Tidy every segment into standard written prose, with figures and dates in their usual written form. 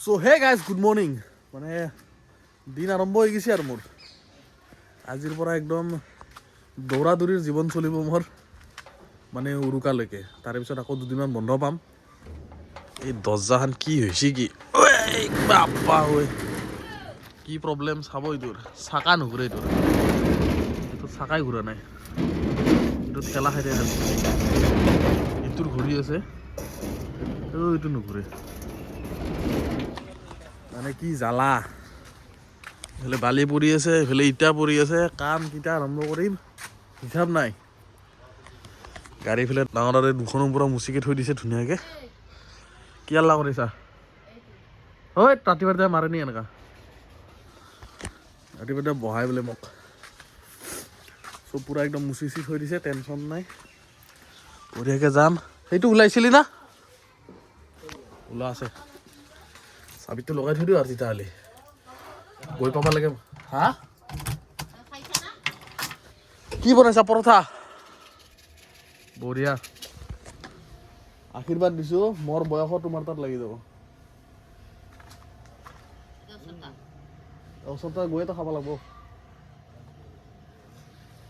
So hey guys good morning মানে দিন আৰম্ভ হৈ গৈছে আৰু মোৰ আজিৰ পৰা একদম দৌৰা দৌৰিৰ জীৱন চলিব মোৰ মানে উৰুকালৈকে তাৰে পিছত আকৌ দুদিনমান বন্ধ পাম এই দৰ্জাখন কি হৈছে কি বাপ্পা ঐ কি প্ৰব্লেম চাব এইটোৰ চাকা নুঘূৰে এইটো চাকাই ঘূৰা নাই এইটো ঠেলা খাই থাকে এইটোৰ ঘূৰি আছে এইটো নুঘূৰে মানে কি জ্বালা এইফালে বালি পৰি আছে এইফালে ইটা পৰি আছে কাম কেইটা আৰম্ভ কৰিম হিচাপ নাই গাড়ী ফেলে ডাঙৰ ডাঙৰ দুখনৰ পৰা মুচিকে থৈ দিছে ধুনীয়াকে কি আল্লা কৰিছা ঐ ৰাতিপুৱা মাৰে নি এনেকা ৰাতিপুৱা বহাই বোলে মোক চব পুৰা একদম মুচি থৈ দিছে টেনশ্যন নাই বঢ়িয়াকে যাম সেইটো ওলাইছিলি না ওলা আছে চাবিটো লগাই থৈ দিওঁ আৰু তেতিয়াহ'লে গৈ পাব লাগে হা কি বনাইছা পৰঠা বঢ়িয়া আশীৰ্বাদ দিছো মোৰ বয়সত তোমাৰ তাত লাগি যাব ওচৰতে গৈতো খাব লাগিব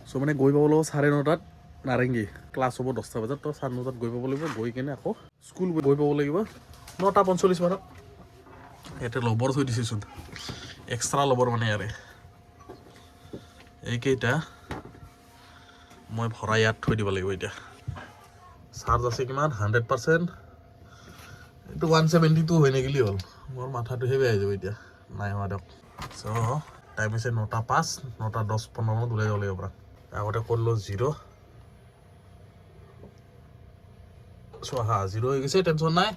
চ' মানে গৈ পাব লাগিব 9:30 নাৰেংগী ক্লাছ হ'ব 10টা বজাত তো 9:30 বজাত গৈ পাব লাগিব গৈ কিনে আকৌ স্কুল গৈ পাব লাগিব 9:45 মানত ইয়াতে লবৰ থৈ দিছেচোন এক্সট্ৰা লবৰ মানে ইয়াৰে এইকেইটা মই ভৰাই ইয়াত থৈ দিব লাগিব এতিয়া চাৰ্জ আছে কিমান 100% এইটো 172 হৈ নেকি হ'ল মোৰ মাথাটোহে বেয়া হৈ যাব এতিয়া নাই হোৱা দিয়ক চ' টাইম হৈছে 9:05 9:10-15 মানত ওলাই যাব লাগিব পৰা আগতে কৰিলোঁ 0 চ' হা 0 হৈ গৈছে টেনশ্যন নাই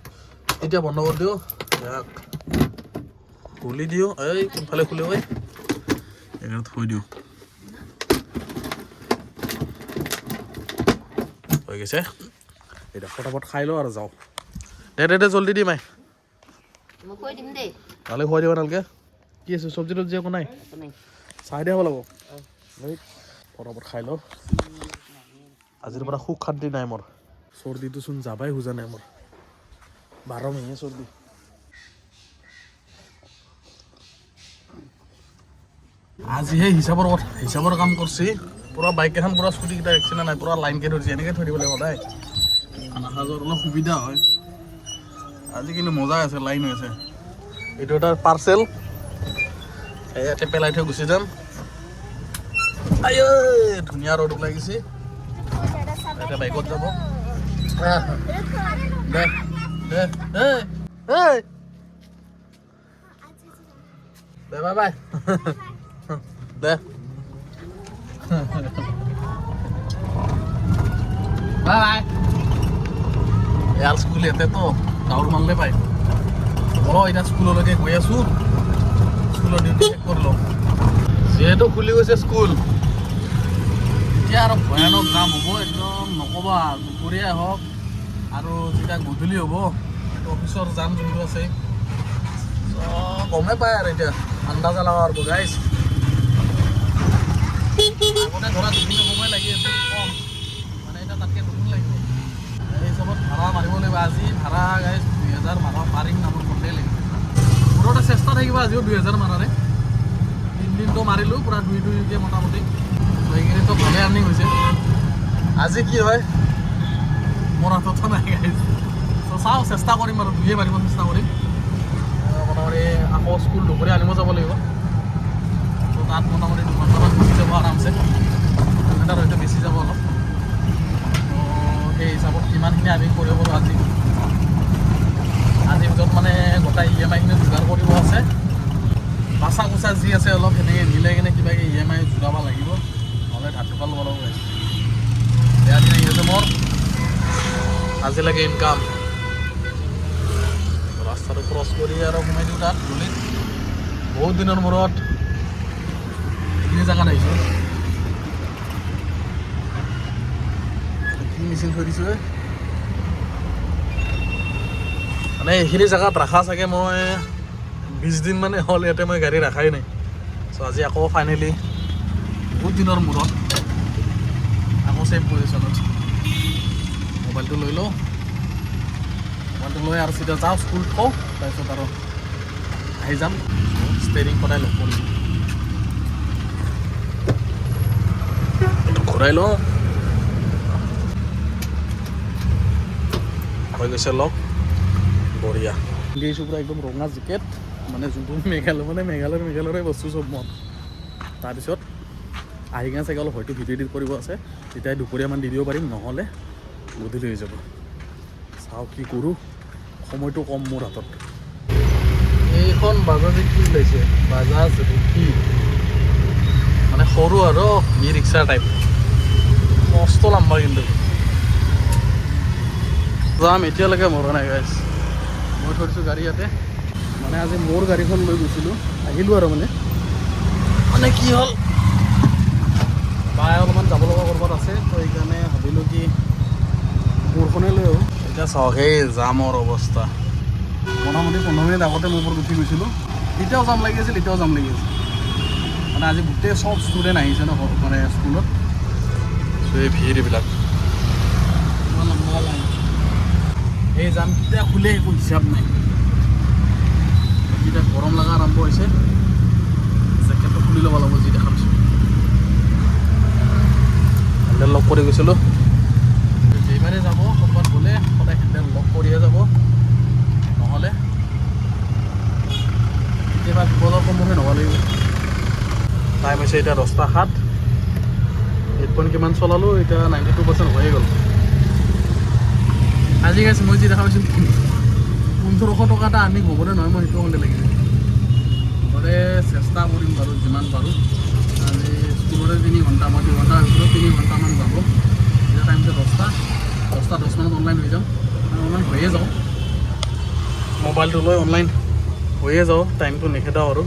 এতিয়া বন্ধ কৰি দিওঁ ইয়াক খুলি দিওঁ এই কোনফালে খুলে ঐ এইটো থৈ দিওঁ হৈ গৈছে এতিয়া ফটাফট খাই লওঁ আৰু যাওঁ দে জল্দি দি মাই ভালে খুৱাই দিব নালাগে কি আছে চব্জি তব্জি একো নাই চাই দিয়া হ'ব লাগিব ফটাফট খাই লওঁ আজিৰ পৰা সুখ শান্তি নাই মোৰ চৰ্দিটোচোন যাবাই খোজা নাই মোৰ 12 মহীয়া চৰ্দি আজিহে হিচাপৰ কাম কৰিছে পুৰা বাইক এখন পুৰা স্কুটিকেইটা এক্সিডেণ্ট নাই পুৰা লাইনকে ধৰিছে এনেকৈ থৈ দিব লাগিব সদায় অহা যোৱাৰ অলপ সুবিধা হয় আজি কিন্তু মজা আছে লাইন হৈ আছে এইটো এটা পাৰ্চেল ইয়াতে পেলাই থৈ গুচি যাম আই ধুনীয়া ৰ'দ ওলাই গৈছে এতিয়া বাইকত যাব দে দে দে বাই বাই দে বাই বাই ইয়াৰ স্কুল ইয়াতেতো ডাউৰ মাৰিলে পায় এতিয়া স্কুললৈকে গৈ আছোঁ স্কুলৰ ডিউটি শেষ কৰিলোঁ যিহেতু খুলি গৈছে স্কুল এতিয়া আৰু ভয়ানক যাম হ'ব একদম নক'বা দুপৰীয়া হওক আৰু যেতিয়া গধূলি হ'ব এইটো অফিচৰ যাম যোনটো আছে গমেই পায় আৰু এতিয়া আন্দাজা লগা আৰু গাইছ আগতে ধৰা দুদিন সময় লাগি আছে কম মানে এতিয়া তাতকৈ দুদিন লাগিব এই হিচাপত ভাড়া মাৰিব লাগিব আজি ভাড়া গাইছ 2000 মাৰা পাৰিম নামৰ মতেই লাগিব মোৰতে চেষ্টা থাকিব আজিও 2000 মাৰাৰে 3 দিনটো মাৰিলোঁ পূৰা 2-2কৈ মোটামুটি এইখিনিতো ভালে আৰ্নিং হৈছে আজি কি হয় মোৰ হাততো নাই গাইছ চ' চাওঁ চেষ্টা কৰিম আৰু 2 মাৰিব চেষ্টা কৰিম মোটামুটি আকৌ স্কুল দুপৰীয়া আনিব যাব লাগিব ত' তাত মোটামুটি 2 ঘণ্টামান গুচি যাব আৰামছে 2 ঘণ্টাৰ হয়তো বেছি যাব অলপ ত' সেই হিচাপত কিমানখিনি আমি কৰিব পাৰোঁ আজিৰ ভিতৰত মানে গোটাই EMI খিনি যোগাৰ কৰিব আছে বাচা কুচা যি আছে অলপ সেনেকৈ মিলাই কিনে কিবা EMI যোগাব লাগিব নহ'লে ধাৰ টকা ল'ব লাগিব বেয়া দিন আহি আছে মোৰ আজিলৈকে ইনকাম ৰাস্তাটো ক্ৰছ কৰি আৰু সোমাই দিওঁ তাত গলিত বহুত দিনৰ মূৰত এইখিনি জেগাত আহিছোঁ কি মিছিল থৈ দিছোঁ মানে এইখিনি জেগাত ৰাখা চাগে মই 20 দিন মানে হ'ল ইয়াতে মই গাড়ী ৰাখাই নাই চ' আজি আকৌ ফাইনেলি বহুত দিনৰ মূৰত আকৌ ছেম পজিশ্যনত মোবাইলটো লৈ লওঁ মোবাইলটো লৈ আৰু চিধা যাওঁ স্কুল থওঁ তাৰপিছত আৰু আহি যাম ষ্টেৰিং সদায় লগ কৰিম ঘূৰাই লওঁ হৈ গৈছে লগ বঢ়িয়া গৈছোঁ পূৰা একদম ৰঙা জেকেট মানে যোনটো মেঘালয়ৰে বস্তু চব মন তাৰপিছত আহি কিনে চাগে অলপ হয়তো ভিডিঅ' এডিট কৰিব আছে তেতিয়াই দুপৰীয়ামান দি দিব পাৰিম নহ'লে গধূলি হৈ যাব চাওঁ কি কৰোঁ সময়টো কম মোৰ হাতত এইখন বাজাজে কি ওলাইছে বাজাজ ৰুকি মানে সৰু আৰু ই ৰিক্সা টাইপ মস্ত লম্বা কিন্তু যাম এতিয়ালৈকে মৰা নাই গাইছ মই থৈছোঁ গাড়ী ইয়াতে মানে আজি মোৰ গাড়ীখন লৈ গৈছিলোঁ আহিলোঁ আৰু মানে কি হ'ল বাই অলপমান যাব লগা ক'ৰবাত আছে তো সেইকাৰণে ভাবিলোঁ কি মোৰখনে লৈ আহোঁ এতিয়া চাওক সেই জামৰ অৱস্থা মোটামুটি 15 মিনিট আগতে মোৰ ওপৰত উঠি গৈছিলোঁ এতিয়াও জাম লাগি আছিল মানে আজি গোটেই চব ষ্টুডেণ্ট আহিছে ন মানে স্কুলত চ' এই ভিৰ এইবিলাক এই জাম কেতিয়া খোলে একো হিচাপ নাই এতিয়া গৰম লগা আৰম্ভ হৈছে জেকেটটো খুলি ল'ব লাগিব যি দেখা পাইছোঁ হেণ্ডেল লক কৰি গৈছিলোঁ যেইবাৰে যাব ক'ৰবাত গ'লে সদায় হেণ্ডেল লক কৰিহে যাব নহ'লে কেতিয়াবা বিপদৰ সন্মুখীন হ'ব লাগিব টাইম হৈছে এতিয়া 10:07 হেডফোন কিমান চলালোঁ এতিয়া 92% হৈয়ে গ'ল আজি গাইছে মই যি দেখা পাইছোঁ 1500 টকা এটা আনি হ'বনে নহয় মই সেইটো হ'লে লাগিছে ঘৰতে চেষ্টা কৰিম বাৰু যিমান পাৰোঁ আজি স্কুলতে 3 ঘণ্টা মই 2 ঘণ্টা স্কুলত 3 ঘণ্টামান যাব এতিয়া টাইম হৈছে 10:10 মানত অনলাইন হৈ যাম অনলাইন হৈয়ে যাওঁ মোবাইলটো লৈ অনলাইন হৈয়ে যাওঁ টাইমটো নেখেদাওঁ আৰু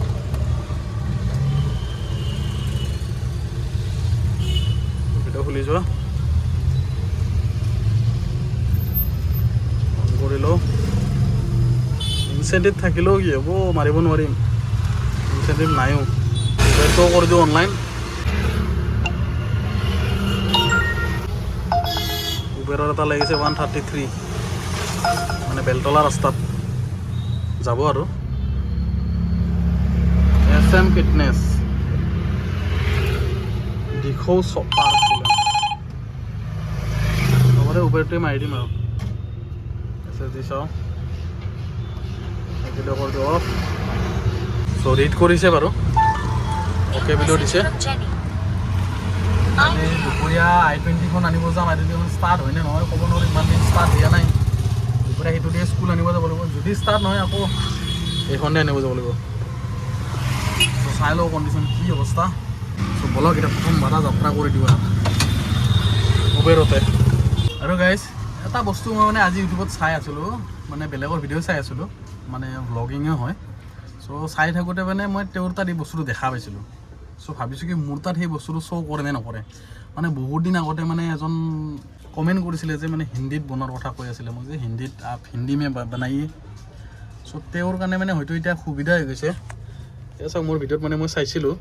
ভিডিঅ' খুলি যোৱা অন কৰি লওঁ ইনচেণ্টিভ থাকিলেও কি হ'ব মাৰিব নোৱাৰিম ইনচেণ্টিভ নাইও মোবাইলটো কৰি দিওঁ অনলাইন উবেৰৰ এটা লাগিছে 133 মানে বেলতলা ৰাস্তাত যাব আৰু SM ফিটনেছ দিখৌ পাৰ্ক বোলে উবেৰটোৱে মাৰি দিম আৰু SSD চাওঁ ভিডিঅ' কৰি দিওঁ অফ চ' ৰিড কৰিছে বাৰু অ'কে ভিডিঅ' দিছে দুপৰীয়া I-20খন আনিব যাম I-20খন ষ্টাৰ্ট হয়নে নহয় ক'ব নোৱাৰোঁ ইমান দিন ষ্টাৰ্ট দিয়া নাই দুপৰীয়া সেইটো দিয়ে স্কুল আনিব যাব লাগিব যদি ষ্টাৰ্ট নহয় আকৌ এইখনে আনিব যাব লাগিব চ' চাই লওঁ কণ্ডিশ্যন কি অৱস্থা চ' বলক এতিয়া প্ৰথম বাধা যাত্ৰা কৰি দিওঁ উবেৰতে আৰু গাইজ এটা বস্তু মই মানে আজি ইউটিউবত চাই আছিলোঁ মানে বেলেগৰ ভিডিঅ' চাই আছিলোঁ মানে ভ্লগিঙে হয় চ' চাই থাকোঁতে মানে মই তেওঁৰ তাত এই বস্তুটো দেখা পাইছিলোঁ চ' ভাবিছোঁ কি মোৰ তাত সেই বস্তুটো শ্ব' কৰে নে নকৰে মানে বহুত দিন আগতে মানে এজন কমেণ্ট কৰিছিলে যে মানে হিন্দীত বনোৱাৰ কথা কৈ আছিলে মই যে হিন্দীত হিন্দী মে বনাইয়ে চ' তেওঁৰ কাৰণে মানে হয়তো এতিয়া সুবিধা হৈ গৈছে এতিয়া চাওক মোৰ ভিডিঅ'ত মানে মই চাইছিলোঁ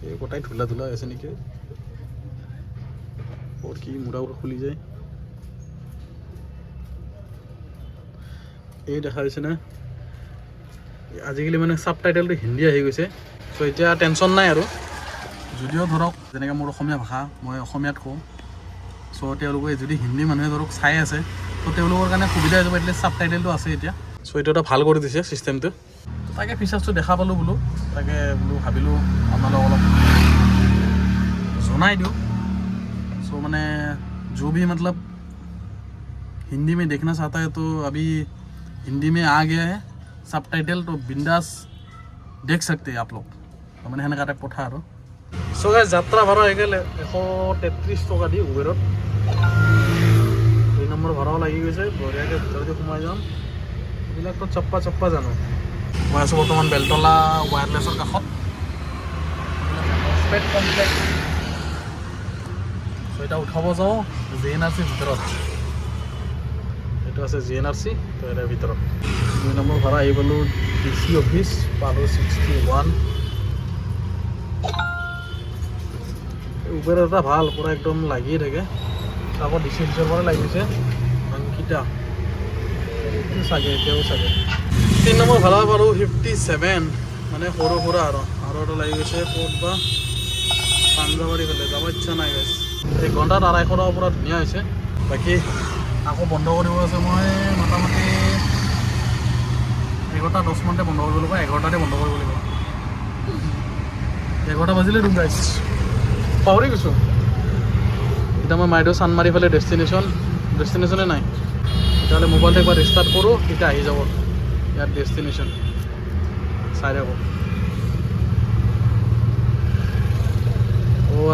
এই গোটাই ধূলা হৈ আছে নেকি বহুত কি মূৰা খুলি যায় এই দেখা হৈছে না আজিকালি মানে ছাব টাইটেলটো হিন্দী আহি গৈছে চ' এতিয়া টেনশ্যন নাই আৰু যদিও ধৰক যেনেকৈ মোৰ অসমীয়া ভাষা মই অসমীয়াত কওঁ চ' তেওঁলোকে যদি হিন্দী মানুহে ধৰক চাই আছে ত' তেওঁলোকৰ কাৰণে সুবিধা হৈ যাব এটলিষ্ট ছাব টাইটেলটো আছে এতিয়া চ' এইটো এটা ভাল কৰি দিছে ছিষ্টেমটো তাকে ফিচাৰ্ছটো দেখা পালোঁ বোলো তাকে বোলো ভাবিলোঁ আপোনালোক অলপ জনাই দিওঁ চ' মানে जो भी मतलब हिंदी में देखना चाहता है तो अभी हिंदी में आ गया है सबटाइटल तो बिंदास देख सकते हैं आप लोग तो मैंने সেনেকা টাইপ কথা আৰু চ' গাইজ যাত্ৰা ভাড়া হৈ গ'ল 133 টকা দি উবেৰত 2 নম্বৰ ভাড়াও লাগি গৈছে বঢ়িয়াকৈ ভিতৰতে সোমাই যাম এইবিলাকতো চপ্পা জানো মই আছোঁ বৰ্তমান বেলতলা ৱায়াৰলেছৰ কাষত স্পেট কমপ্লেক্স চ' এতিয়া উঠাব যাওঁ JNRC ভিতৰত এইটো আছে JNRC তো ইয়াৰ ভিতৰত 2 নম্বৰ ভাড়া আহি পালোঁ DC অফিচ পালোঁ 61 উবেৰ এটা ভাল পুৰা একদম লাগিয়ে থাকে আকৌ DC অফিচৰ পৰা লাগিছে অংকিতা চাগে এতিয়াও চাগে 3 নম্বৰ ভাড়া বাৰু 57 মানে সৰু সুৰা আৰু এটা লাগি গৈছে ক'ত বা পাঞ্জাবাৰী ফালে যাব ইচ্ছা নাই গাইছ 1 ঘণ্টাত 250 টকা পুৰা ধুনীয়া হৈছে বাকী আকৌ বন্ধ কৰিব আছে মই মোটামুটি 11:10 মানতে বন্ধ কৰিব লাগিব 11টাতে বন্ধ কৰিব লাগিব 11টা বাজিলে দিম গাইছ পাহৰি গৈছোঁ এতিয়া মই মাইদেউ চানমাৰি ফালে ডেষ্টিনেশ্যনে নাই তেতিয়াহ'লে মোবাইলটো একবাৰ ৰিষ্টাৰ্ট কৰোঁ তেতিয়া আহি যাব ইয়াত ডেষ্টিনেশ্যন চাই থাকোঁ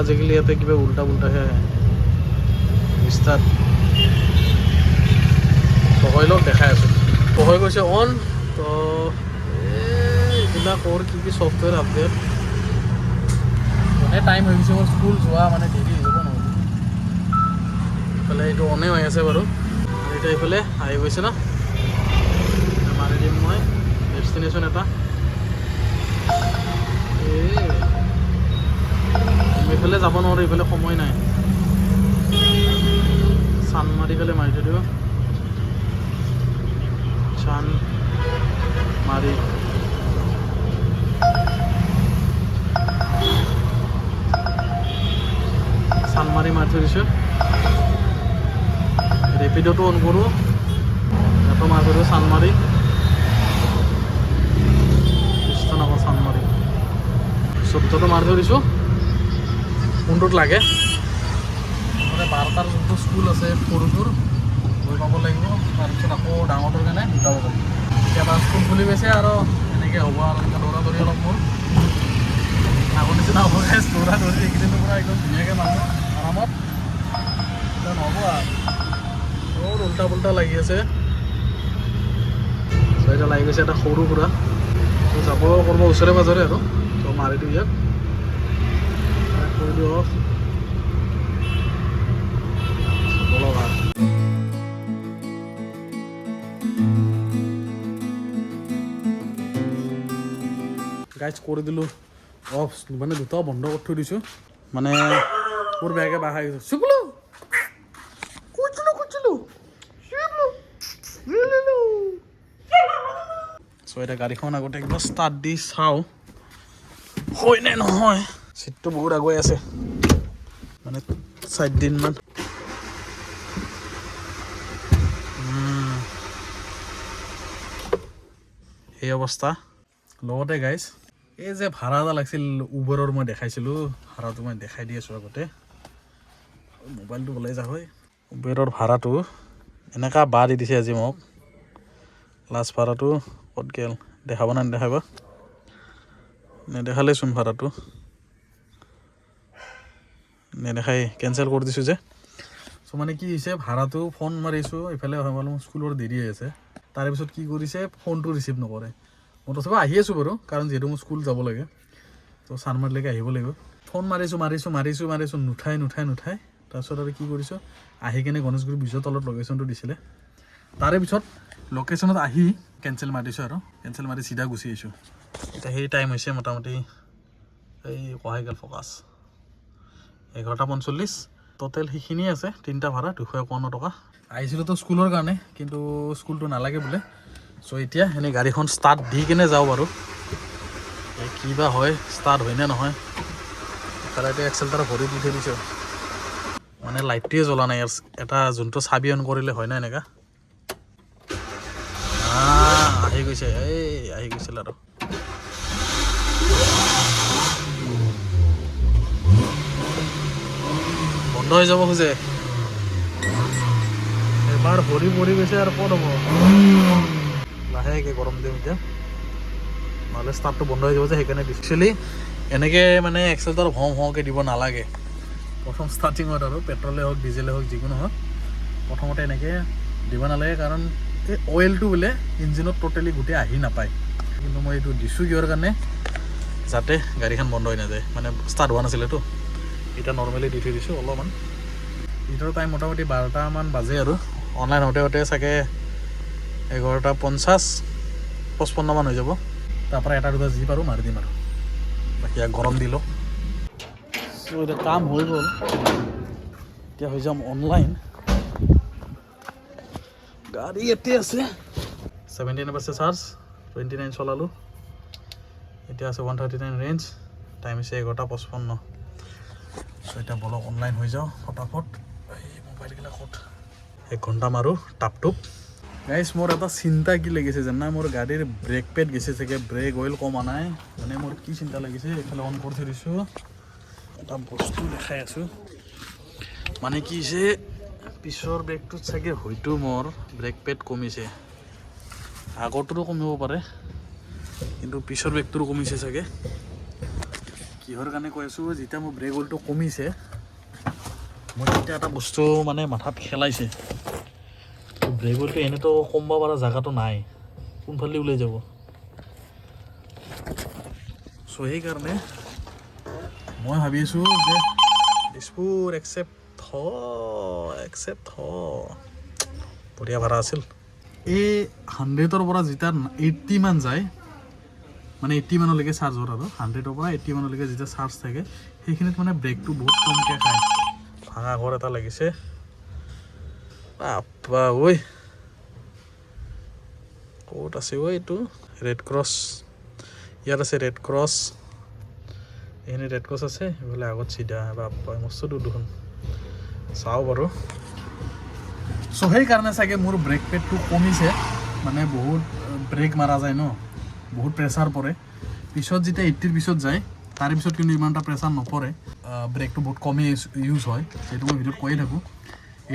আজিকালি ইয়াতে কিবা উল্টা পুল্টাহে আহে ৰিষ্টাৰ্ট পঢ়াই লওক দেখাই আছোঁ পঢ়াই গৈছে অন তো এইবিলাক ক'ৰ কি ছফ্টৱেৰ আপডেট মানে টাইম হৈ গৈছে মোৰ স্কুল যোৱা মানে দেৰি হৈ যাব নহ'ব ইফালে এইটো অনে হৈ আছে বাৰু আৰু এতিয়া এইফালে আহি গৈছে না মাৰি দিম মই ডেষ্টিনেশ্যন এটা এইফালে যাব নোৱাৰোঁ এইফালে সময় নাই চানমাৰি ফালে মাৰি থৈ দিব চানমাৰি মাৰি থৈ দিছোঁ ৰেপিডটো অন কৰোঁ ইয়াতো মাৰি থৈ দিওঁ চানমাৰি কৃষ্ণনগৰ চানমাৰি 14টো মাৰি থৈ দিছোঁ কোনটোত লাগে মানে 12টাৰ যোনটো স্কুল আছে সৰুটোৰ গৈ পাব লাগিব তাৰপিছত আকৌ ডাঙৰটোৰ কাৰণে 2টা বজাত এতিয়া স্কুল খুলি গৈছে আৰু এনেকৈ হ'ব আৰু এনেকৈ দৌৰা দৌৰি অলপ মোৰ আগৰ নিচিনা হ'ব গাইছ দৌৰা দৌৰি এইকেইদিনটো পূৰা একদম ধুনীয়াকৈ মানুহ আৰামত এতিয়া নহ'ব আৰু বহুত উল্টা পুল্টা লাগি আছে এতিয়া লাগি গৈছে এটা সৰু সুৰা যাব কৰিব ওচৰে পাজৰে আৰু তো মাৰি দিওঁ ইয়াক কৰি দিওঁ অফ গাইজ কৰি দিলোঁ অফ মানে দুটাও বন্ধ কৰি থৈ দিছোঁ মানে মোৰ বেয়াকৈ বাহ খাই গৈছোঁ চুকলো চ' এতিয়া গাড়ীখন আগতে একবাৰ ষ্টাৰ্ট দি চাওঁ হয় নে নহয় চিটটো বহুত আগুৱাই আছে মানে 4 দিনমান এই অৱস্থা লগতে গাইজ এই যে ভাড়া এটা লাগিছিল উবেৰৰ মই দেখাইছিলোঁ ভাড়াটো মই দেখাই দি আছোঁ আগতে মোবাইলটো ওলাই যা হয় উবেৰৰ ভাড়াটো এনেকুৱা বা দি দিছে আজি মোক লাষ্ট ভাড়াটো ক'ত গ'ল দেখাব নে নেদেখাব নেদেখালেচোন ভাড়াটো নেদেখাই কেঞ্চেল কৰি দিছোঁ যে চ' মানে কি হৈছে ভাড়াটো ফোন মাৰিছোঁ এইফালে হয় পালোঁ স্কুলৰ দেৰি হৈ আছে তাৰে পিছত কি কৰিছে ফোনটো ৰিচিভ নকৰে মই তথাপি আহি আছোঁ বাৰু কাৰণ যিহেতু মোৰ স্কুল যাব লাগে তো চানমাৰিলৈকে আহিব লাগিব ফোন মাৰিছোঁ নুঠাই তাৰপিছত আৰু কি কৰিছোঁ আহি কিনে গণেশগুৰি ব্ৰিজৰ তলত লোকেশ্যনটো দিছিলে তাৰে পিছত লোকেশ্যনত আহি কেঞ্চেল মাৰি দিছোঁ আৰু কেঞ্চেল মাৰি চিধা গুচি আহিছোঁ এতিয়া সেই টাইম হৈছে মোটামুটি এই কহাই গ'ল ফ'কাছ 11:45 টোটেল সেইখিনিয়ে আছে 3টা ভাড়া 251 টকা আহিছিলোঁ তো স্কুলৰ কাৰণে কিন্তু স্কুলটো নালাগে বোলে চ' এতিয়া এনেই গাড়ীখন ষ্টাৰ্ট দি কিনে যাওঁ বাৰু কি বা হয় ষ্টাৰ্ট হয়নে নহয় তাৰে এতিয়া এক্সেলটাৰ ভৰি দি থৈ দিছোঁ মানে লাইটটোৱে জ্বলা নাই এটা যোনটো চাবি অন কৰিলে হয় না এনেকুৱা আহি গৈছে আহি গৈছিল আৰু বন্ধ হৈ যাব খোজে এবাৰ ভৰি পৰি গৈছে আৰু ক'ত হ'ব লাহেকৈ গৰম দিম এতিয়া নহ'লে ষ্টাৰ্টটো বন্ধ হৈ যাব যে সেইকাৰণে একচুৱেলি এনেকৈ মানে এক্সেলটাৰ ভওঁকৈ দিব নালাগে প্ৰথম ষ্টাৰ্টিঙত আৰু পেট্ৰলে হওক ডিজেলে হওক যিকোনো হওক প্ৰথমতে এনেকৈ দিব নালাগে কাৰণ এই অইলটো বোলে ইঞ্জিনত ট'টেলি গোটেই আহি নাপায় কিন্তু মই এইটো দিছোঁ কিহৰ কাৰণে যাতে গাড়ীখন বন্ধ হৈ নাযায় মানে ষ্টাৰ্ট হোৱা নাছিলেতো এতিয়া নৰ্মেলি দি থৈ দিছোঁ অলপমান ইটোৰ টাইম মোটামুটি 12টামান বাজে আৰু অনলাইন হওঁতে চাগে 11:50-55 মান হৈ যাব তাৰপৰা এটা দুটা যি পাৰোঁ মাৰি দিম আৰু বাকী গৰম দিলোঁ চ' এতিয়া কাম হৈ গ'ল এতিয়া হৈ যাম অনলাইন গাড়ী ইয়াতে আছে 17 আছে চাৰ্জ 29 চলালোঁ, এতিয়া আছে 139 ৰেঞ্জ, টাইম হৈছে 11:55। চ' এতিয়া বলক অনলাইন হৈ যাওঁ ফটাফট। এই মোবাইলগিলা ক'ত, 1 ঘণ্টা মাৰোঁ টাপটুপ। গাইজ মোৰ এটা চিন্তা কি লাগিছে জানা, মোৰ গাড়ীৰ ব্ৰেক পেড গৈছে চাগে, ব্ৰেক অইল কমা নাই, মানে মোৰ কি চিন্তা লাগিছে। এইফালে অন কৰি থৈ দিছোঁ, এটা বস্তু দেখাই আছোঁ। মানে কি হৈছে, পিছৰ ব্ৰেকটোত চাগে হয়তো মোৰ ব্ৰেক পেড কমিছে, আগৰটোৰো কমিব পাৰে, কিন্তু পিছৰ ব্ৰেকটোৰো কমিছে চাগে। কিহৰ কাৰণে কৈ আছোঁ, যেতিয়া মোৰ ব্ৰেক অইলটো কমিছে, মই তেতিয়া এটা বস্তু মানে মাথাত খেলাইছে। ব্ৰেক অইলটো এনেতো কমব পৰা জেগাটো নাই, কোনফালে ওলাই যাব। চ' সেইকাৰণে মই ভাবি আছোঁ যে দিছপুৰ একচেপ্ট বঢ়িয়া ভাড়া আছিল। এই 100ৰ পৰা যেতিয়া 80 মান যায়, মানে 80 মানলৈকে চাৰ্জ হয় আৰু 100ৰ পৰা 80 মানলৈকে যেতিয়া চাৰ্জ থাকে, সেইখিনিত মানে ব্ৰেকটো বহুত কমকৈ খায়। ভাঙা ঘৰ এটা লাগিছে, বাপ্পা ঐ ক'ত আছে ঐ এইটো, ৰেড ক্ৰছ, ইয়াত আছে ৰেড ক্ৰছ, এইখিনি ৰেড ক্ৰছ আছে, এইফালে আগত চিধা, বাপ্পা মস্ত দূৰ দেখোন। চাওঁ বাৰু। চ' সেইকাৰণে চাগে মোৰ ব্ৰেক পেডটো কমিছে, মানে বহুত ব্ৰেক মাৰা যায় ন, বহুত প্ৰেছাৰ পৰে। পিছত যেতিয়া 80ৰ পিছত যায়, তাৰে পিছত কিন্তু ইমান এটা প্ৰেছাৰ নপৰে, ব্ৰেকটো বহুত কমেই ইউজ হয়, সেইটো মই ভিডিঅ'ত কৈয়ে থাকোঁ।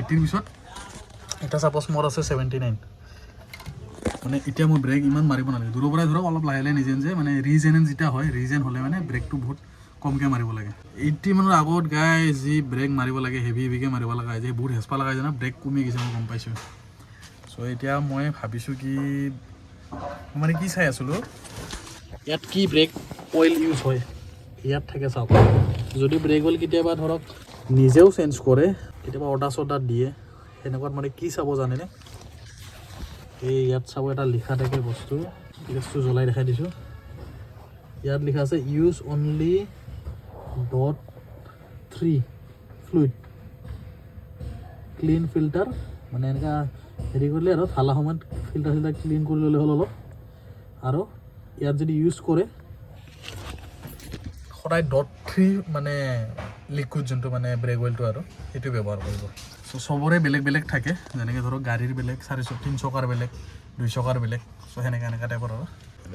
80ৰ পিছত এতিয়া ছাপ'জ মোৰ আছে 79, মানে এতিয়া মোৰ ব্ৰেক ইমান মাৰিব নালাগে, দূৰৰ পৰাই ধৰক অলপ লাহে লাহে নিজে নিজে, মানে ৰিজেন যেতিয়া হয়, ৰিজেন হ'লে মানে ব্ৰেকটো বহুত কমকৈ মাৰিব লাগে। 80 মানৰ আগত গাই যি ব্ৰেক মাৰিব লাগে, হেভিকৈ মাৰিব লগা যে বহুত হেঁচপা লগা যায় না, ব্ৰেক কমি গৈছে মই গম পাইছোঁ। চ' এতিয়া মই ভাবিছোঁ কি, মানে কি চাই আছিলোঁ, ইয়াত কি ব্ৰেক অইল ইউজ হয়, ইয়াত থাকে চাওক। যদি ব্ৰেক অইল কেতিয়াবা ধৰক নিজেও চেঞ্জ কৰে, কেতিয়াবা অৰ্ডাৰ দিয়ে, সেনেকুৱাত মানে কি চাব জানেনে, এই ইয়াত চাব এটা লিখা থাকে বস্তু, গেছটো জ্বলাই দেখাই দিছোঁ। ইয়াত লিখা আছে use only .3 fluid clean filter, মানে এনেকুৱা হেৰি কৰিলে আৰু ঠালা সময়ত ফিল্টাৰ ক্লিন কৰি ল'লে হ'ল অলপ। আৰু ইয়াত যদি ইউজ কৰে সদায় .3 মানে লিকুইড যোনটো মানে ব্ৰেক অইলটো আৰু সেইটো ব্যৱহাৰ কৰিব। চ' চবৰে বেলেগ বেলেগ থাকে, যেনেকৈ ধৰক গাড়ীৰ বেলেগ, 3 চকাৰ বেলেগ, 2 চকাৰ বেলেগ। চ' সেনেকৈ টাইপৰ আৰু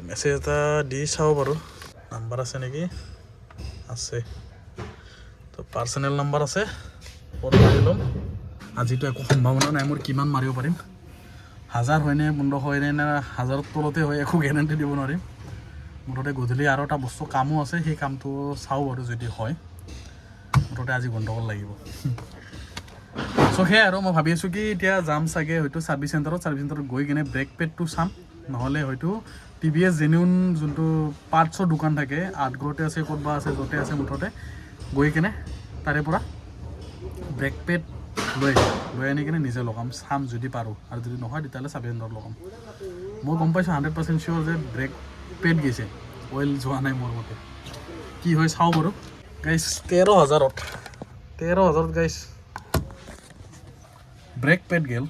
মেছেজ এটা দি চাওঁ বাৰু, নাম্বাৰ আছে নেকি, আছে তো পাৰ্চনেল নাম্বাৰ আছে, ফোন মাৰি ল'ম। আজিতো একো সম্ভাৱনা নাই মোৰ কিমান মাৰিব পাৰিম, 1000 হয়নে 1500 হয়নে নে 1000ৰ তলতে হয়, একো গেৰাণ্টি দিব নোৱাৰিম। মুঠতে গধূলি আৰু এটা বস্তু কামো আছে, সেই কামটো চাওঁ বাৰু, যদি হয় মুঠতে আজি গণ্ডগোল লাগিব। চ' সেয়াই আৰু মই ভাবি আছোঁ কি এতিয়া যাম চাগে হয়তো ছাৰ্ভিচ চেণ্টাৰত গৈ কিনে ব্ৰেক পেডটো চাম, নহ'লে হয়তো TVS জেনুইন যোনটো পাৰ্টছৰ দোকান থাকে, আঠগড়তে আছে, ক'তবা আছে, য'তে আছে, মুঠতে গৈ কিনে তাৰে পৰা ব্ৰেক পেড লৈ আনি কিনে নিজে লগাম, চাম যদি পাৰোঁ, আৰু যদি নহয় তেতিয়াহ'লে ছাৰ্ভিচ চেণ্টাৰত লগাম। মই গম পাইছোঁ 100% চিয়'ৰ যে ব্ৰেক পেড গৈছে, অইল যোৱা নাই মোৰ মতে। কি হয় চাওঁ বাৰু গাইজ। 13,000 গাইজ ব্ৰেক পেড গেল,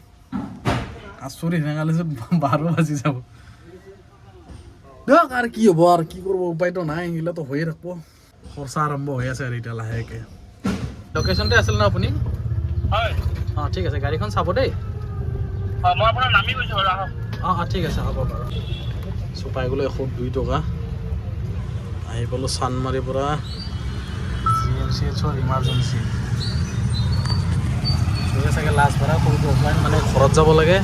আচৰিত সেনেকালে যে 12 বাজি যাব দিয়ক। আৰু কি হ'ব, আৰু কি কৰিব, উপায়তো নাই, সেইগিলাতো হৈয়ে থাকিব। খৰচা আৰম্ভ হৈ আছে আৰু এতিয়া লাহেকৈ। লোকেশ্যনতে আছিল ন আপুনি? হয়। অঁ ঠিক আছে, গাড়ীখন চাব দেই। মই আপোনাৰ নামি গৈছোঁ বাৰু, আহক। অঁ ঠিক আছে, হ'ব বাৰু। চ' পাই গ'লোঁ 102 টকা। আহি পালোঁ চানমাৰীৰ পৰা GMCHৰ ইমাৰ্জেঞ্চি। সেয়ে চাগে লাষ্ট ভাড়া সৰুটো অফলাইন, মানে ঘৰত যাব লাগে,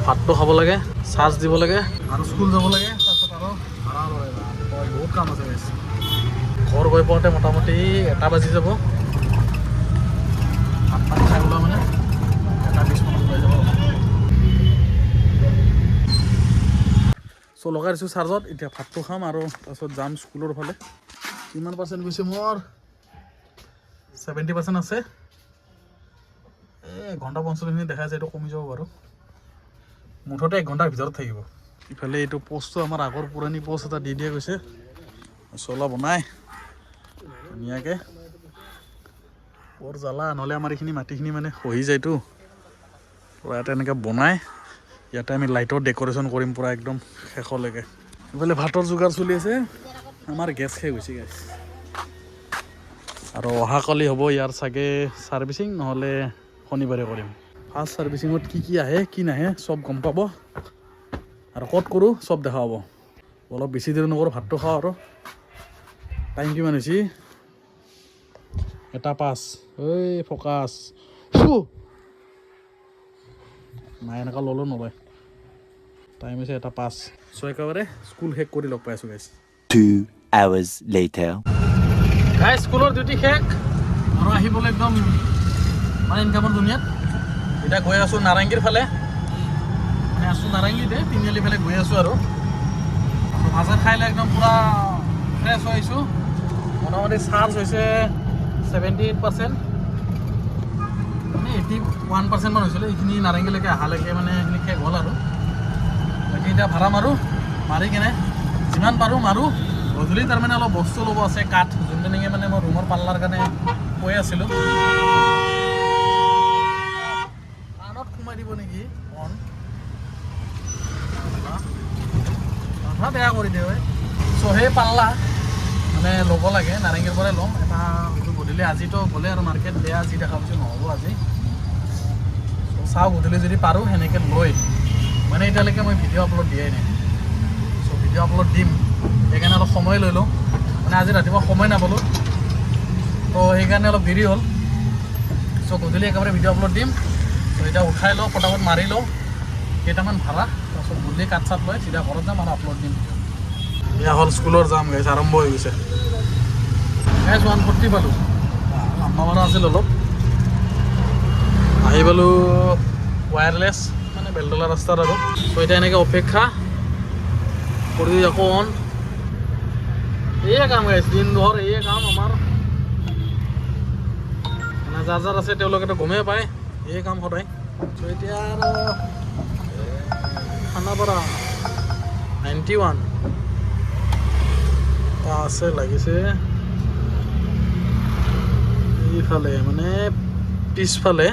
ভাতটো খাব লাগে, চাৰ্জ দিব লাগে, আৰু স্কুল যাব লাগে, তাৰপিছত আৰু ভাড়া লয়। বহুত কাম আছে বেছি। ঘৰ গৈ পাওঁতে মোটামুটি 1 বাজি যাব। ভাত পানী খাই ওলোৱা মানে 1:20 মানত ওলাই যাব। চ' লগাই দিছোঁ চাৰ্জত, এতিয়া ভাতটো খাম আৰু তাৰপিছত যাম স্কুলৰ ফালে। কিমান পাৰ্চেণ্ট গৈছে মোৰ? 70% আছে। এই 1 ঘণ্টা 45 মিনিট দেখাই আছে, এইটো কমি যাব বাৰু। মুঠতে 1 ঘণ্টাৰ ভিতৰত থাকিব। ইফালে এইটো প'ষ্টটো আমাৰ আগৰ পুৰণি প'ষ্ট এটা দি দিয়া গৈছে, মচলা বনাই ধুনীয়াকৈ। বৰ জ্বালা, নহ'লে আমাৰ এইখিনি মাটিখিনি মানে খহি যায়তো, ইয়াতে এনেকৈ বনাই ইয়াতে আমি লাইটৰ ডেক'ৰেশ্যন কৰিম পূৰা একদম শেষলৈকে। এইফালে ভাতৰ যোগাৰ চলি আছে, আমাৰ গেছ শেষ হৈছে গেছ। আৰু অহাকালি হ'ব ইয়াৰ চাগে ছাৰ্ভিচিং, নহ'লে শনিবাৰে কৰিম। ফাৰ্ষ্ট ছাৰ্ভিচিঙত কি আহে কি নাহে চব গম পাব, আৰু ক'ত কৰোঁ চব দেখা পাব। অলপ বেছি দেৰি নকৰোঁ, ভাতটো খাওঁ। আৰু টাইম কিমান হৈছে? 1:05। ঐ ফ'কাছ নাই, এনেকুৱা ল'লেও নলয়। টাইম হৈছে 1:05। চ' একেবাৰে স্কুল শেষ কৰি লগ পাই আছোঁ গাইছ। 2 hours later. গাইছ স্কুলৰ ডিউটি শেষ আৰু আহিবলৈ একদম মানে ইনকামৰ দুনিয়াত। এতিয়া গৈ আছোঁ নাৰেংগীৰ ফালে, মানে আছোঁ নাৰেংগীতে, তিনিআলি ফালে গৈ আছোঁ। আৰু ভাজা খাইলে একদম পূৰা ফ্ৰেছ হৈ আহিছোঁ। মোটামুটি চাৰ্জ হৈছে 78%, মানে 81% মান হৈছিলে। এইখিনি নাৰেংগীলৈকে অহালৈকে মানে সেইখিনি শেষ হ'ল। আৰু বাকী এতিয়া ভাড়া মাৰোঁ, মাৰি কেনে যিমান পাৰোঁ মাৰোঁ। গধূলি তাৰমানে অলপ বস্তু ল'ব আছে, কাঠ, যোনটো নেকি মানে মই ৰুমৰ পাল্লাৰ কাৰণে কৈ আছিলোঁ। কাণত সোমাই দিব নেকি অন, মাথা বেয়া কৰি দিয়ে। চ' সেই পাল্লা মানে ল'ব লাগে, নাৰেংগীৰ পৰাই ল'ম এটা। গধূলি আজিতো গ'লে আৰু মাৰ্কেট বেয়া, যি দেখা পাইছোঁ নহ'ব আজি। চ' চাওঁ গধূলি যদি পাৰোঁ সেনেকৈ লৈ, মানে এতিয়ালৈকে মই ভিডিঅ' আপলোড দিয়াই নাই। চ' ভিডিঅ' আপলোড দিম, সেইকাৰণে অলপ সময় লৈ লওঁ। মানে আজি ৰাতিপুৱা সময় নাপালোঁ, তো সেইকাৰণে অলপ দেৰি হ'ল। চ' গধূলি একেবাৰে ভিডিঅ' আপলোড দিম। ত' এতিয়া উঠাই লওঁ, ফটাফট মাৰি লওঁ কেইটামান ভাড়া, তাৰপিছত গধূলি কাঠ চাট লৈ চিধা ঘৰত যাম আৰু আপলোড দিম। এয়া হ'ল স্কুলৰ যাম গাইছ, আৰম্ভ হৈ গৈছে। গাইছ 140 পালোঁ, লাম্বা মাৰা আছিল অলপ। আহি পালোঁ ৱায়াৰলেছ, মানে বেলতলা ৰাস্তাত। আৰু চ' এতিয়া এনেকৈ অপেক্ষা কৰি আকৌ অন। এয়ে কাম গাইছ, দিনভৰ এয়ে কাম আমাৰ। মানে যাৰ যাৰ আছে তেওঁলোকেতো গমেই পায়, এয়ে কাম সদায়। চ' এতিয়া আৰু খানাপাৰা 91 আছে লাগিছে এইফালে, মানে পিছফালে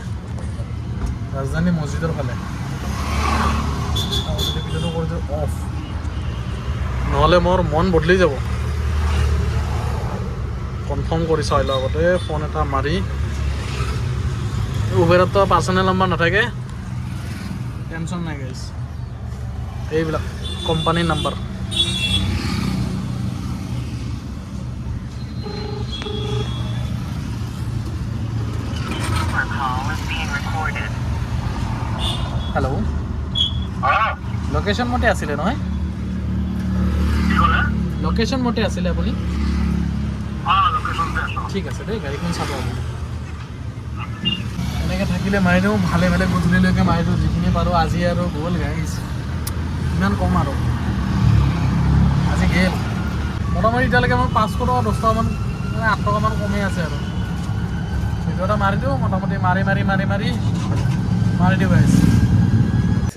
ৰাজধানী মছজিদৰ ফালে। ভিডিঅ'টো কৰি দিওঁ অফ, নহ'লে মোৰ মন বদলি যাব। কনফাৰ্ম কৰি চাই লওঁ আগতে, ফোন এটা মাৰি। উবেৰততো পাৰ্চনেল নম্বৰ নাথাকে, টেনশ্যন নাই গাইছ, এইবিলাক কোম্পানীৰ নাম্বাৰ। হেল্ল', লোকেশ্যন মতে আছিলে নহয়? লোকেশ্যন মতে আছিলে আপুনি? ঠিক আছে দেই, গাড়ীখন চাব আপুনি। এনেকৈ থাকিলে মাৰি দিওঁ, ভালে ভালে গধূলিলৈকে মাৰি দিওঁ যিখিনি পাৰোঁ। আজি আৰু গ'ল গাইছ, ইমান কম আৰু আজি গেল। মোটামুটি এতিয়ালৈকে মই 500 টকা 10 টকামান, মানে 8 টকামান কমেই আছে। আৰু ভিডিঅ' এটা মাৰি দিওঁ, মোটামুটি মাৰি দিওঁ গাইছ।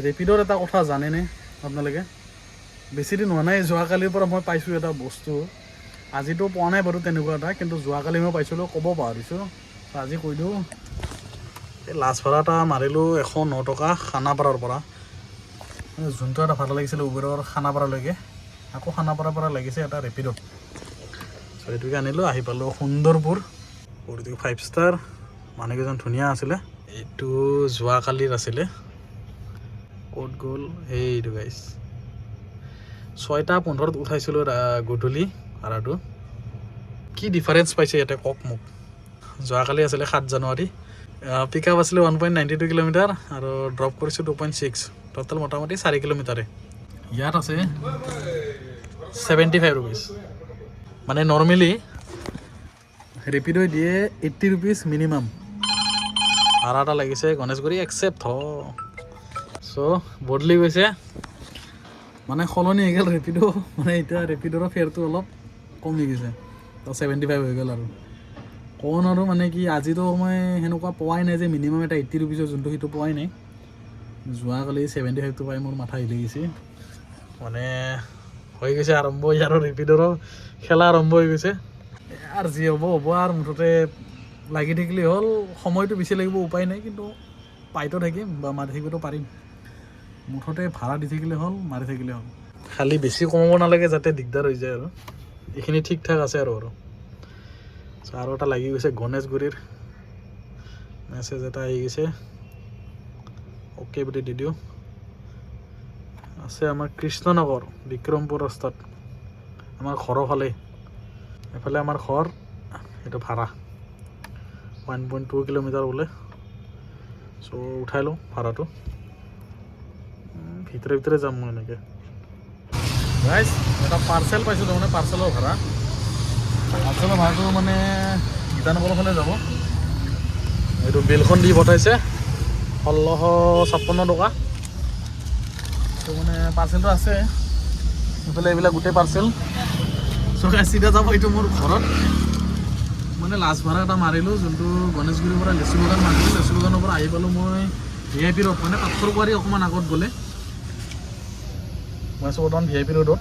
ৰেপিডৰ এটা কথা জানেনে আপোনালোকে? বেছিদিন হোৱা নাই, যোৱাকালিৰ পৰা মই পাইছোঁ এটা বস্তু। আজিতো পোৱা নাই বাৰু তেনেকুৱা এটা, কিন্তু যোৱাকালি মই পাইছিলোঁ, ক'ব পাহৰিছোঁ। আজি কৈ দিওঁ, এই লাষ্ট ভাড়া এটা মাৰিলোঁ 109 টকা খানাপাৰাৰ পৰা। যোনটো এটা ভাড়া লাগিছিলে উবেৰৰ খানাপাৰালৈকে, আকৌ খানাপাৰাৰ পৰা লাগিছে এটা ৰেপিডত। চ' এইটোকে আনিলোঁ। আহি পালোঁ সুন্দৰপুৰ, 5 ষ্টাৰ। মানুহকেইজন ধুনীয়া আছিলে। এইটো যোৱাকালিৰ আছিলে, ক'ত গ'ল সেইটো গাইছ। 6:15 উঠাইছিলোঁ গধূলি ভাড়াটো। কি ডিফাৰেঞ্চ পাইছে ইয়াতে কওক মোক। যোৱাকালি আছিলে 7 জানুৱাৰী, পিক আপ আছিলে 1.92 কিলোমিটাৰ আৰু ড্ৰপ কৰিছোঁ 2.6, টোটেল মোটামুটি 4 কিলোমিটাৰে। ইয়াত আছে 75 ৰুপিজ। মানে নৰ্মেলি ৰেপিড'ই দিয়ে 80 ৰুপিজ মিনিমাম। ভাড়া এটা লাগিছে গণেশগুৰি, একচেপ্ট হ। চ' বদলি গৈছে, মানে সলনি হৈ গ'ল ৰেপিড'। মানে এতিয়া ৰেপিডৰ ফেয়াৰটো অলপ কমি গৈছে, তো 75 হৈ গ'ল। আৰু কওঁ আৰু মানে কি, আজিতো মই সেনেকুৱা পোৱাই নাই যে মিনিমাম এটা 80 ৰুপিজৰ যোনটো, সেইটো পোৱাই নাই। যোৱাকালি 75টো পাই মোৰ মাথা হিলি গৈছে। মানে হৈ গৈছে আৰম্ভ, ইয়াৰো ৰেপিডৰো খেলা আৰম্ভ হৈ গৈছে। আৰু যি হ'ব আৰু মুঠতে লাগি থাকিলে হ'ল। সময়টো বেছি লাগিব, উপায় নাই, কিন্তু পাইতো থাকিম বা মাৰি থাকিবতো পাৰিম। মুঠতে ভাড়া দি থাকিলে হ'ল মাৰি থাকিলে হ'ল খালি বেছি কমাব নালাগে যাতে দিগদাৰ হৈ যায় আৰু এইখিনি ঠিক ঠাক আছে আৰু আৰু এটা লাগি গৈছে গণেশগুৰিৰ মেছেজ এটা আহি গৈছে অ'কে বুলি দি দিওঁ আছে আমাৰ কৃষ্ণনগৰ বিক্ৰমপুৰ ৰাস্তাত আমাৰ ঘৰৰ ফালে এফালে আমাৰ ঘৰ এইটো ভাড়া 1.2 কিলোমিটাৰ বোলে চ' উঠাই লওঁ ভাড়াটো ভিতৰে যাম মই এনেকৈ গাইজ এটা পাৰ্চেল পাইছোঁ তাৰমানে পাৰ্চেলৰ ভাড়াটো মানে গীতানগৰৰ ফালে যাব এইটো বিলখন দি পঠাইছে 1656 টকা তো মানে পাৰ্চেলটো আছে এইফালে এইবিলাক গোটেই পাৰ্চেল চ' চিধা যাব এইটো মোৰ ঘৰত মানে লাষ্ট ভাড়া এটা মাৰিলোঁ যোনটো গণেশগুৰিৰ পৰা লেচু বাগান মাৰিলোঁ লেচু বাগানৰ পৰা আহি পালোঁ মই VIP ৰোড মানে পাথৰ কুঁৱাৰী অকণমান আগত গ'লে মই আছোঁ বৰ্তমান VIP ৰোডত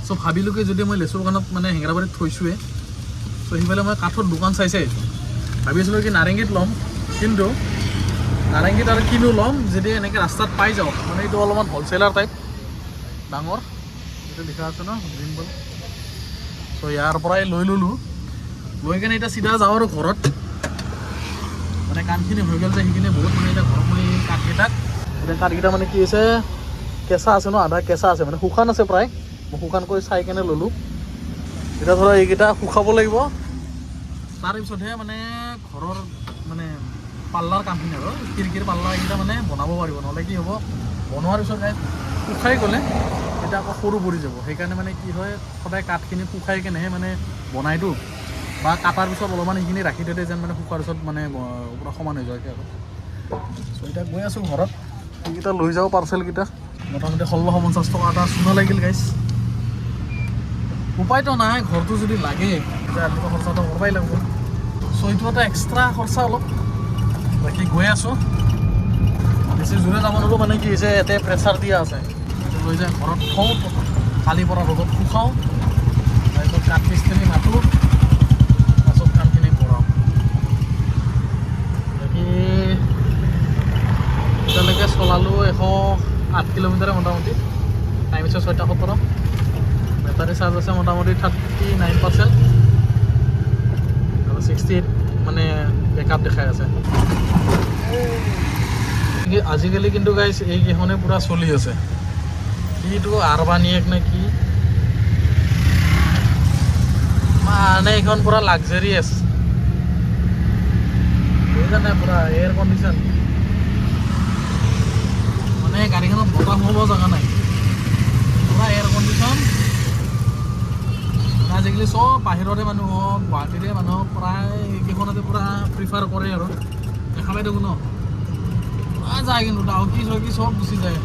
চ' ভাবিলোঁ কি যদি মই লেচু বাগানত মানে হেঙেৰাবাৰীত থৈছোঁৱে চ' সিফালে মই কাঠৰ দোকান চাই ভাবি আছিলোঁ কি নাৰেংগীত ল'ম কিন্তু নাৰেংগীত আৰু কিনো ল'ম যদি এনেকৈ ৰাস্তাত পাই যাওঁ মানে এইটো অলপমান হ'লচেলাৰ টাইপ ডাঙৰ এইটো লিখা আছে ন গ্ৰীণ বল চ' ইয়াৰ পৰাই লৈ ল'লোঁ লৈ কেনে এতিয়া চিধা যাওঁ আৰু ঘৰত মানে কামখিনি হৈ গ'ল যে সেইখিনি বহুত মানে এতিয়া ঘৰত মই কাঠকেইটা মানে কি হৈছে কেঁচা আছে ন আধা কেঁচা আছে মানে শুকান আছে প্ৰায় মই শুকান কৰি চাই কেনে ল'লোঁ এতিয়া ধৰা এইকেইটা শুকাব লাগিব তাৰপিছতহে মানে ঘৰৰ মানে পাল্লাৰ কামখিনি আৰু খিৰিকীৰ পাল্লা এইকেইটা মানে বনাব পাৰিব নহ'লে কি হ'ব বনোৱাৰ পিছত শুকাই গ'লে এতিয়া আকৌ সৰু পৰি যাব সেইকাৰণে মানে কি হয় সদায় কাঠখিনি শুকাই কেনেহে মানে বনাইতো বা কাটাৰ পিছত অলপমান সেইখিনি ৰাখি থৈ যেন মানে শুকোৱাৰ পিছত মানে পূৰা সমান হৈ যায়গৈ আৰু চ' এতিয়া গৈ আছোঁ ঘৰত সেইকেইটা লৈ যাওঁ পাৰ্চেলকেইটা মোটামুটি 1650 টকা এটা চুনা লাগিল গাইছ উপায়তো নাই ঘৰটো যদি লাগে তেতিয়া ৰাতিপুৱা খৰচাটো কৰিবই লাগিব চ' এইটো এটা এক্সট্ৰা খৰচা অলপ বাকী গৈ আছোঁ বেছি জোৰে যাব নোৱাৰোঁ মানে কি হৈছে ইয়াতে প্ৰেছাৰ দিয়া আছে লৈ যায় ঘৰত থওঁ কালিৰ পৰা ৰ'দত শুকাওঁ তাৰপিছত কাঠ মিস্ত্ৰী মাতোঁ পাছত কামখিনি কৰাওঁ বাকী এতিয়ালৈকে চলালোঁ 108 কিলোমিটাৰে মোটামুটি টাইম হৈছে 6:17 বেটাৰী চাৰ্জ আছে মোটামুটি 39% আৰু 68 মানে বেকআপ দেখাই আছে আজিকালি কিন্তু গাইছ এইকেইখনে পূৰা চলি আছে কিটো আৰবানিয়েক নে কি মানে এইখন পূৰা লাক্সাৰিয়াছ বুজিছানে পূৰা এয়াৰ কণ্ডিশ্যন মানে গাড়ীখনত বতাহ সোমাব জেগা নাই পূৰা এয়াৰ কণ্ডিশ্যন আজিকালি চব বাহিৰৰে মানুহ হওক গুৱাহাটীৰে মানুহ হওক প্ৰায় এইকেইখনতে পূৰা প্ৰিফাৰ কৰে আৰু দেখা পাই থাকোঁ ন যায় কিন্তু ডাউকি চৌকি চব গুচি যায়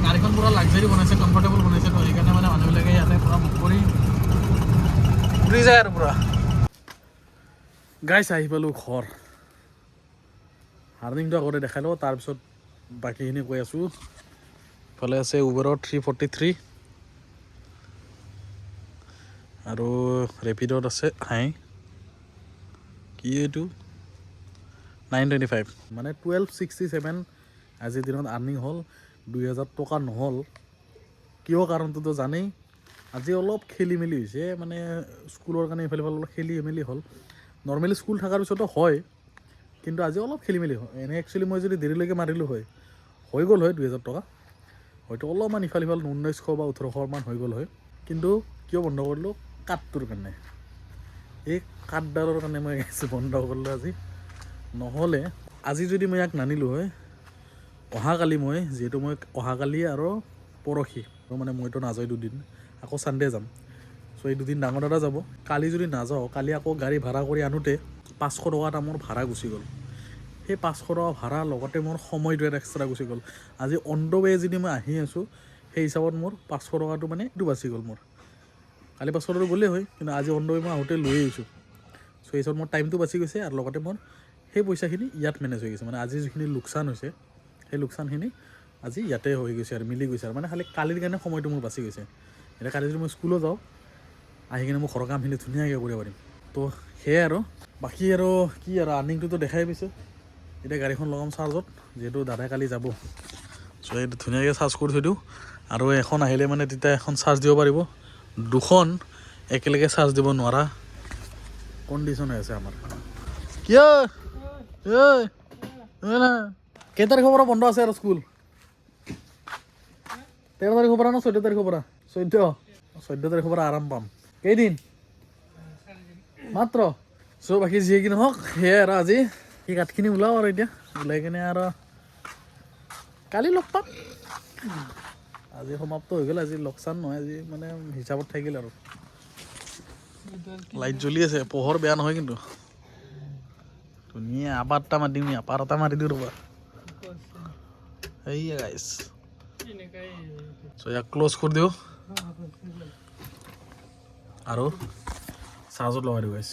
গাড়ীখন পূৰা লাক্সাৰী বনাইছে কমফৰ্টেবল বনাইছে তো সেইকাৰণে মানে মানুহবিলাকে ইয়াতে পূৰা বুক কৰি উৰি যায় আৰু পূৰা গাইছ আহি পালোঁ ঘৰ হাৰ্ণিংটো আগতে দেখাই লওঁ তাৰপিছত বাকীখিনি কৈ আছোঁ ইফালে আছে উবেৰৰ 343 আৰু ৰেপিডত আছে কি এইটো 925 মানে 1267 আজিৰ দিনত আৰ্নিং হ'ল 2000 টকা নহ'ল কিয় কাৰণটোতো জানেই আজি অলপ খেলি মেলি হৈছে মানে স্কুলৰ কাৰণে ইফালে অলপ খেলি মেলি হ'ল নৰ্মেলি স্কুল থকাৰ পিছতো হয় কিন্তু আজি অলপ খেলি মেলি হয় এনে একচুৱেলি মই যদি দেৰিলৈকে মাৰিলোঁ হয় হৈ গ'ল হয় 2000 টকা হয়তো অলপমান ইফাল 1900 বা 1800 মান হৈ গ'ল হয় কিন্তু কিয় বন্ধ কৰিলোঁ কাঠটোৰ কাৰণে এই কাঠডালৰ কাৰণে মই বন্ধ কৰিলোঁ আজি নহ'লে আজি যদি মই ইয়াক নানিলোঁ হয় অহাকালি মই যিহেতু মই অহাকালি আৰু পৰহি মানে মইতো নাযায় দুদিন আকৌ ছানডে যাম চ' এই দুদিন ডাঙৰ দাদা যাব কালি যদি নাযাওঁ কালি আকৌ গাড়ী ভাড়া কৰি আনোতে 500 টকা এটা মোৰ ভাড়া গুচি গ'ল সেই 500 টকা ভাড়া লগতে মোৰ সময়টো এটা এক্সট্ৰা গুচি গ'ল আজি অন দ্য ৱে যদি মই আহি আছোঁ সেই হিচাপত মোৰ 500 টকাটো মানে এইটো বাচি গ'ল মোৰ কালি 500 টকাটো গ'লেই হয় কিন্তু আজি অন দ্য ৱে মই আহোঁতে লৈ আহিছোঁ চ' এই হিচাপত মোৰ টাইমটো বাচি গৈছে আৰু লগতে মোৰ সেই পইচাখিনি ইয়াত মেনেজ হৈ গৈছে মানে আজি যিখিনি লোকচান হৈছে সেই লোকচানখিনি আজি ইয়াতে হৈ গৈছে আৰু মিলি গৈছে আৰু মানে খালি কালিৰ কাৰণে সময়টো মোৰ বাচি গৈছে এতিয়া কালি যদি মই স্কুলত যাওঁ আহি কিনে মই ঘৰৰ কামখিনি ধুনীয়াকৈ কৰিব পাৰিম তো সেয়াই আৰু বাকী আৰু কি আৰু আৰ্নিংটোতো দেখাই পাইছে এতিয়া গাড়ীখন লগাম চাৰ্জত যিহেতু দাদাই কালি যাব চ' এইটো ধুনীয়াকৈ চাৰ্জ কৰি থৈ দিওঁ আৰু এখন আহিলে মানে তেতিয়া এখন চাৰ্জ দিব পাৰিব দুখন একেলগে চাৰ্জ দিব নোৱাৰা কণ্ডিশ্যন হৈ আছে আমাৰ কিয় কেই তাৰিখৰ পৰা বন্ধ আছে আৰু স্কুল 13 তাৰিখৰ পৰা ন 14 তাৰিখৰ পৰা 14 তাৰিখৰ পৰা আৰাম পাম কেইদিন মাত্ৰ চ' বাকী যিয়ে কি নহওক সেয়াই আৰু আজি সেই কাঠখিনি ওলাওঁ আৰু এতিয়া ওলাই কিনে আৰু কালি লগ পাম আজি সমাপ্ত হৈ গ'ল আজি লোকচান নহয় আজি মানে হিচাপত থাকিল আৰু লাইট জ্বলি আছে পোহৰ বেয়া নহয় কিন্তু ধুনীয়া আপাৰ এটা মাৰি দিওঁ আপাৰ এটা মাৰি দিওঁ ৰ'বা এইয়া গাইছ চ' ইয়াক ক্ল'জ কৰি দিওঁ আৰু চাৰ্জত লগাই দিওঁ গাইছ